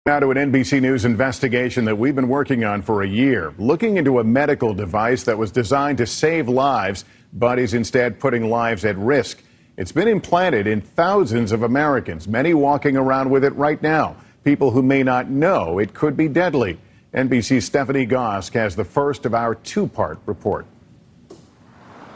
Now to an NBC News investigation that we've been working on for a year, looking into a medical device that was designed to save lives, but is instead putting lives at risk. It's been implanted in thousands of Americans, many walking around with it right now, people who may not know it could be deadly. NBC's Stephanie Gosk has the first of our two-part report.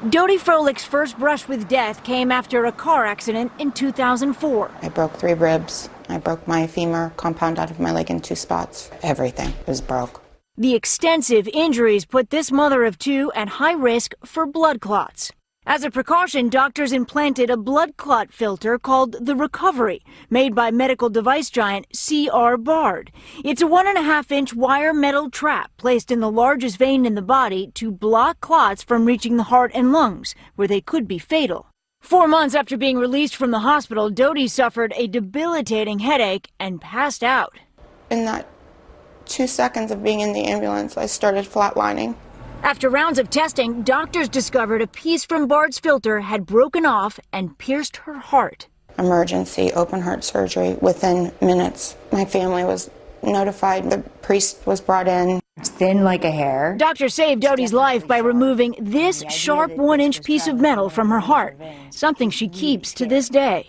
Dodie Froehlich's first brush with death came after a car accident in 2004. I broke 3 ribs. I broke my femur, compound out of my leg in 2 spots. Everything was broke. The extensive injuries put this mother of 2 at high risk for blood clots. As a precaution, doctors implanted a blood clot filter called the Recovery, made by medical device giant C.R. Bard. It's a 1.5-inch wire metal trap placed in the largest vein in the body to block clots from reaching the heart and lungs, where they could be fatal. 4 months after being released from the hospital, Dodie suffered a debilitating headache and passed out. In that 2 seconds of being in the ambulance, I started flatlining. After rounds of testing, doctors discovered a piece from Bard's filter had broken off and pierced her heart. Emergency open heart surgery within minutes. My family was notified. The priest was brought in. It's thin like a hair. Doctors saved Dodie's life by removing this sharp 1-inch piece of metal from her heart, something she keeps to this day.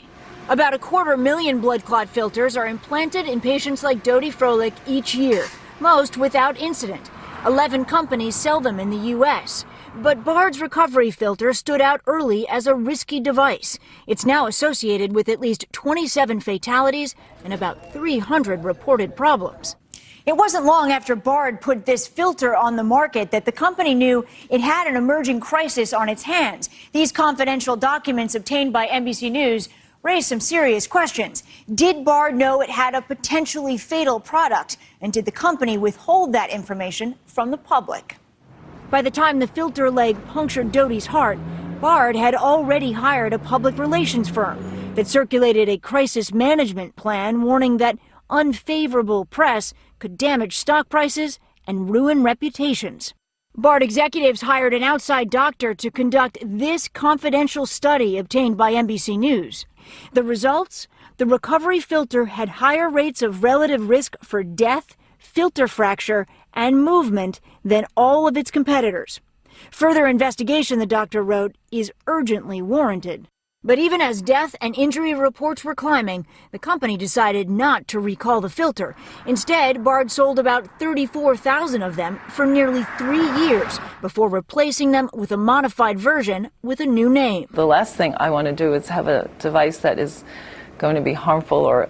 About 250,000 blood clot filters are implanted in patients like Dodie Froehlich each year, most without incident. 11 companies sell them in the U.S. But Bard's Recovery filter stood out early as a risky device. It's now associated with at least 27 fatalities and about 300 reported problems. It wasn't long after Bard put this filter on the market that the company knew it had an emerging crisis on its hands. These confidential documents obtained by NBC News raised some serious questions. Did Bard know it had a potentially fatal product? And did the company withhold that information from the public? By the time the filter leg punctured Dodie's heart, Bard had already hired a public relations firm that circulated a crisis management plan warning that unfavorable press could damage stock prices and ruin reputations. Bard executives hired an outside doctor to conduct this confidential study obtained by NBC News. The results? The Recovery filter had higher rates of relative risk for death, filter fracture, and movement than all of its competitors. Further investigation, the doctor wrote, is urgently warranted. But even as death and injury reports were climbing, the company decided not to recall the filter. Instead, Bard sold about 34,000 of them for nearly 3 years before replacing them with a modified version with a new name. The last thing I want to do is have a device that is going to be harmful or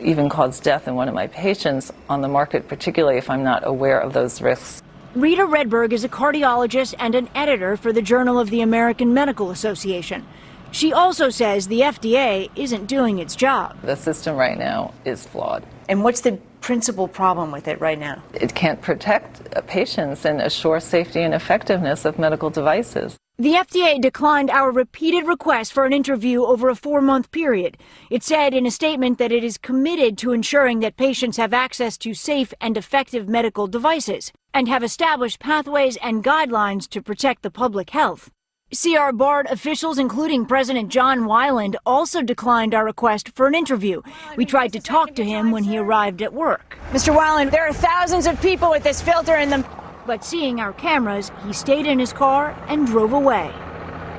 even cause death in one of my patients on the market, particularly if I'm not aware of those risks. Rita Redberg is a cardiologist and an editor for the Journal of the American Medical Association. She also says the FDA isn't doing its job. The system right now is flawed. And what's the principal problem with it right now? It can't protect patients and assure safety and effectiveness of medical devices. The FDA declined our repeated requests for an interview over a 4-month period. It said in a statement that it is committed to ensuring that patients have access to safe and effective medical devices and have established pathways and guidelines to protect the public health. C.R. Bard officials, including President John Weiland, also declined our request for an interview. We tried to talk to him when he arrived at work. Mr. Weiland, there are thousands of people with this filter in them. But seeing our cameras, he stayed in his car and drove away.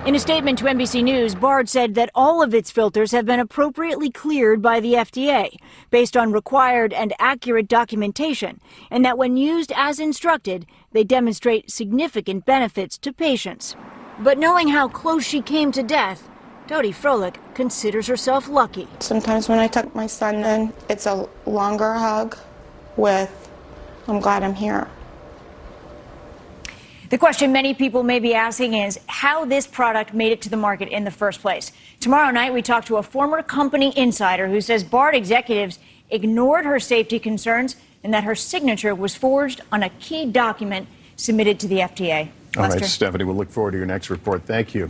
In a statement to NBC News, Bard said that all of its filters have been appropriately cleared by the FDA, based on required and accurate documentation, and that when used as instructed, they demonstrate significant benefits to patients. But knowing how close she came to death, Dodie Froehlich considers herself lucky. Sometimes when I tuck my son in, it's a longer hug with, I'm glad I'm here. The question many people may be asking is how this product made it to the market in the first place. Tomorrow night, we talk to a former company insider who says Bard executives ignored her safety concerns and that her signature was forged on a key document submitted to the FDA. All right, Stephanie, we'll look forward to your next report. Thank you.